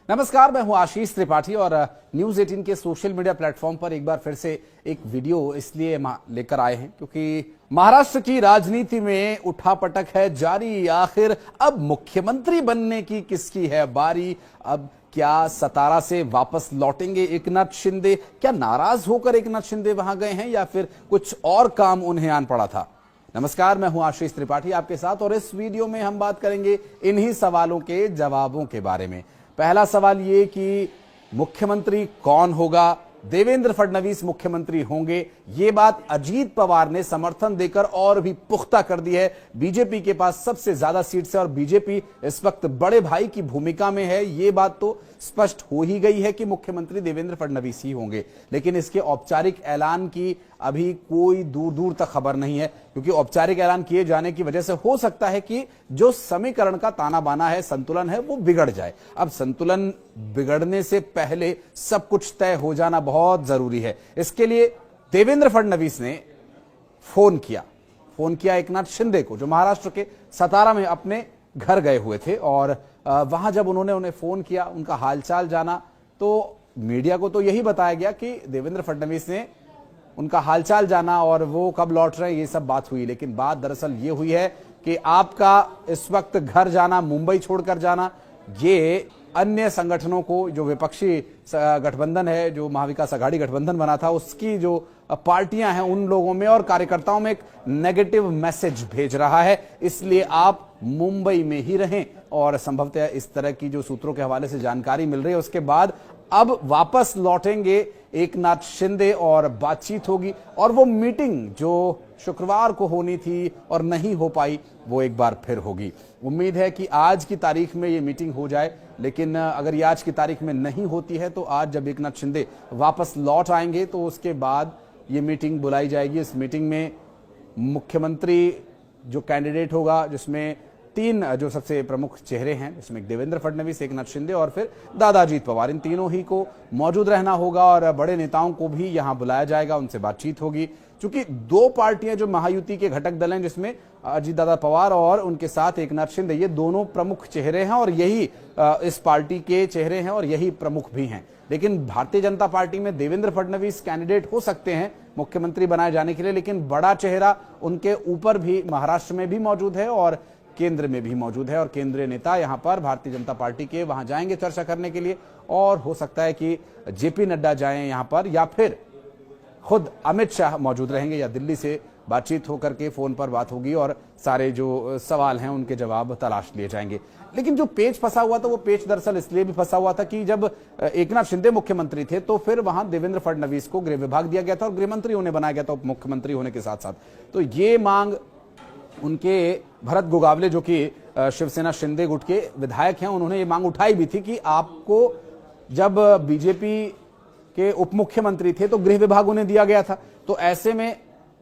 नमस्कार, मैं हूं आशीष त्रिपाठी और न्यूज 18 के सोशल मीडिया प्लेटफॉर्म पर एक बार फिर से एक वीडियो इसलिए लेकर आए हैं क्योंकि महाराष्ट्र की राजनीति में उठापटक है जारी। आखिर अब मुख्यमंत्री बनने की किसकी है बारी? अब क्या सतारा से वापस लौटेंगे एकनाथ शिंदे? क्या नाराज होकर एकनाथ शिंदे वहां गए हैं या फिर कुछ और काम उन्हें आन पड़ा था? नमस्कार, मैं हूं आशीष त्रिपाठी आपके साथ और इस वीडियो में हम बात करेंगे इन्हीं सवालों के जवाबों के बारे में। पहला सवाल ये कि मुख्यमंत्री कौन होगा? देवेंद्र फडणवीस मुख्यमंत्री होंगे, ये बात अजीत पवार ने समर्थन देकर और भी पुख्ता कर दी है। बीजेपी के पास सबसे ज्यादा सीट्स है और बीजेपी इस वक्त बड़े भाई की भूमिका में है। ये बात तो स्पष्ट हो ही गई है कि मुख्यमंत्री देवेंद्र फडणवीस ही होंगे, लेकिन इसके औपचारिक ऐलान की अभी कोई दूर दूर तक खबर नहीं है क्योंकि औपचारिक ऐलान किए जाने की वजह से हो सकता है कि जो समीकरण का ताना बाना है, संतुलन है, वो बिगड़ जाए। अब संतुलन बिगड़ने से पहले सब कुछ तय हो जाना बहुत जरूरी है। इसके लिए देवेंद्र फडणवीस ने फोन किया एकनाथ शिंदे को, जो महाराष्ट्र के सतारा में अपने घर गए हुए थे। और वहां जब उन्होंने उन्हें फोन किया, उनका हालचाल जाना, तो मीडिया को तो यही बताया गया कि देवेंद्र फडणवीस ने उनका हालचाल जाना और वो कब लौट रहे हैं ये सब बात हुई। लेकिन बात दरअसल ये हुई है कि आपका इस वक्त घर जाना, मुंबई छोड़कर जाना, ये अन्य संगठनों को, जो विपक्षी गठबंधन है, जो महाविकास आघाड़ी गठबंधन बना था, उसकी जो पार्टियां हैं उन लोगों में और कार्यकर्ताओं में एक नेगेटिव मैसेज भेज रहा है। इसलिए आप मुंबई में ही रहें। और संभवतः इस तरह की जो सूत्रों के हवाले से जानकारी मिल रही है, उसके बाद अब वापस लौटेंगे एकनाथ शिंदे और बातचीत होगी। और वो मीटिंग जो शुक्रवार को होनी थी और नहीं हो पाई, वो एक बार फिर होगी। उम्मीद है कि आज की तारीख में ये मीटिंग हो जाए, लेकिन अगर ये आज की तारीख में नहीं होती है तो आज जब एकनाथ शिंदे वापस लौट आएंगे तो उसके बाद ये मीटिंग बुलाई जाएगी। इस मीटिंग में मुख्यमंत्री जो कैंडिडेट होगा, जिसमें तीन जो सबसे प्रमुख चेहरे हैं, जिसमें देवेंद्र फडणवीस, एकनाथ शिंदे और फिर दादा अजीत पवार, इन तीनों ही को मौजूद रहना होगा और बड़े नेताओं को भी यहां बुलाया जाएगा, उनसे बातचीत होगी। क्योंकि दो पार्टियां जो महायुति के घटक दल हैं, जिसमें अजीत दादा पवार और उनके साथ एकनाथ शिंदे, ये दोनों प्रमुख चेहरे हैं और यही इस पार्टी के चेहरे हैं और यही प्रमुख भी हैं। लेकिन भारतीय जनता पार्टी में देवेंद्र फडणवीस कैंडिडेट हो सकते हैं मुख्यमंत्री बनाए जाने के लिए, लेकिन बड़ा चेहरा उनके ऊपर भी महाराष्ट्र में भी मौजूद है और केंद्र में भी मौजूद है। और केंद्रीय नेता यहां पर भारतीय जनता पार्टी के वहां जाएंगे चर्चा करने के लिए, और हो सकता है कि जेपी नड्डा जाएं यहां पर, या फिर खुद अमित शाह मौजूद रहेंगे, या दिल्ली से बातचीत होकर के फोन पर बात होगी और सारे जो सवाल हैं उनके जवाब तलाश लिए जाएंगे। लेकिन जो पेच फंसा हुआ था, वो पेच दरअसल इसलिए भी फंसा हुआ था कि जब एकनाथ शिंदे मुख्यमंत्री थे तो फिर वहां देवेंद्र फडणवीस को गृह विभाग दिया गया था और गृह मंत्री उन्हें बनाया गया था उप मुख्यमंत्री होने के साथ साथ। तो ये मांग उनके भरत गोगावले, जो कि शिवसेना शिंदे गुट के विधायक हैं, उन्होंने ये मांग उठाई भी थी कि आपको जब बीजेपी के उप मुख्यमंत्री थे तो गृह विभाग उन्हें दिया गया था, तो ऐसे में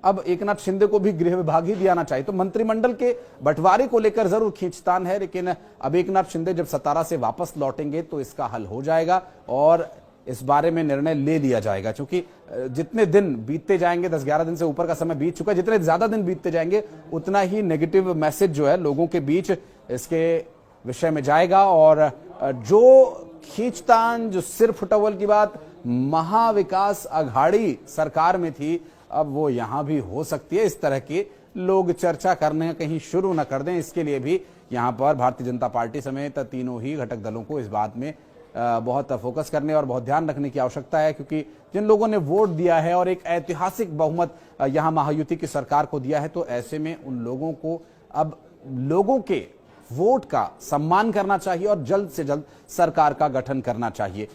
अब एकनाथ शिंदे को भी गृह विभाग ही दिया चाहिए। तो मंत्रिमंडल के बंटवारे को लेकर जरूर खींचतान है, लेकिन अब एकनाथ शिंदे जब सतारा से वापस लौटेंगे तो इसका हल हो जाएगा और इस बारे में निर्णय ले लिया जाएगा। क्योंकि जितने दिन बीतते जाएंगे, 10-11 दिन से ऊपर का समय बीत चुका है, जितने ज्यादा दिन बीतते जाएंगे उतना ही नेगेटिव मैसेज जो है लोगों के बीच इसके विषय में जाएगा। और जो खींचतान, जो सिर फुटवल की बात महाविकास आघाड़ी सरकार में थी, अब वो यहां भी हो सकती है। इस तरह के लोग चर्चा करने कहीं शुरू न कर दें, इसके लिए भी यहां पर भारतीय जनता पार्टी समेत तीनों ही घटक दलों को इस बात में बहुत फोकस करने और बहुत ध्यान रखने की आवश्यकता है। क्योंकि जिन लोगों ने वोट दिया है और एक ऐतिहासिक बहुमत यहां महायुति की सरकार को दिया है, तो ऐसे में उन लोगों को अब लोगों के वोट का सम्मान करना चाहिए और जल्द से जल्द सरकार का गठन करना चाहिए।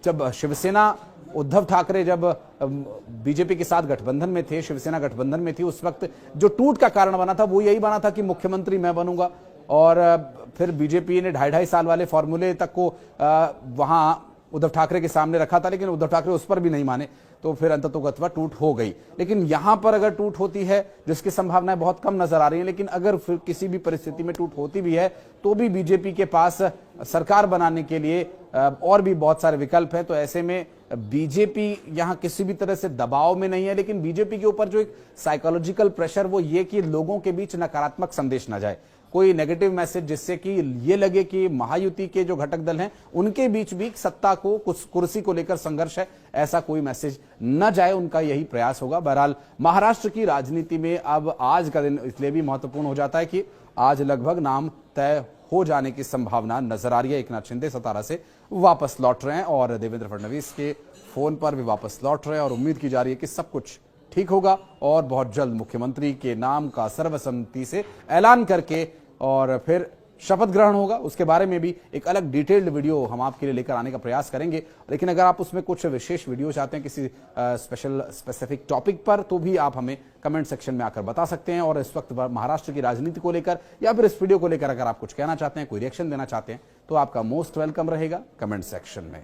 जब शिवसेना, उद्धव ठाकरे जब बीजेपी के साथ गठबंधन में थे, शिवसेना गठबंधन में थी, उस वक्त जो टूट का कारण बना था वो यही बना था कि मुख्यमंत्री मैं बनूंगा। और फिर बीजेपी ने 2.5 साल वाले फॉर्मूले तक को वहां उद्धव ठाकरे के सामने रखा था, लेकिन उद्धव ठाकरे उस पर भी नहीं माने, तो फिर अंततोगत्वा टूट हो गई। लेकिन यहां पर अगर टूट होती है, जिसकी संभावनाएं बहुत कम नजर आ रही हैं, लेकिन अगर फिर किसी भी परिस्थिति में टूट होती भी है तो भी बीजेपी के पास सरकार बनाने के लिए और भी बहुत सारे विकल्प हैं। तो ऐसे में बीजेपी यहां किसी भी तरह से दबाव में नहीं है, लेकिन बीजेपी के ऊपर जो एक साइकोलॉजिकल प्रेशर वो ये कि लोगों के बीच नकारात्मक संदेश ना जाए। कोई नेगेटिव मैसेज जिससे कि ये लगे कि महायुति के जो घटक दल हैं उनके बीच भी सत्ता को, कुछ कुर्सी को लेकर संघर्ष है, ऐसा कोई मैसेज न जाए, उनका यही प्रयास होगा। बहरहाल महाराष्ट्र की राजनीति में अब आज का दिन इसलिए भी महत्वपूर्ण हो जाता है कि आज लगभग नाम तय हो जाने की संभावना नजर आ रही है। एकनाथ शिंदे सतारा से वापस लौट रहे हैं और देवेंद्र फडणवीस के फोन पर भी वापस लौट रहे हैं और उम्मीद की जा रही है कि सब कुछ ठीक होगा और बहुत जल्द मुख्यमंत्री के नाम का सर्वसम्मति से ऐलान करके और फिर शपथ ग्रहण होगा। उसके बारे में भी एक अलग डिटेल्ड वीडियो हम आपके लिए लेकर आने का प्रयास करेंगे। लेकिन अगर आप उसमें कुछ विशेष वीडियो चाहते हैं किसी स्पेसिफिक टॉपिक पर, तो भी आप हमें कमेंट सेक्शन में आकर बता सकते हैं। और इस वक्त महाराष्ट्र की राजनीति को लेकर या फिर इस वीडियो को लेकर अगर आप कुछ कहना चाहते हैं, कोई रिएक्शन देना चाहते हैं, तो आपका मोस्ट वेलकम रहेगा कमेंट सेक्शन में।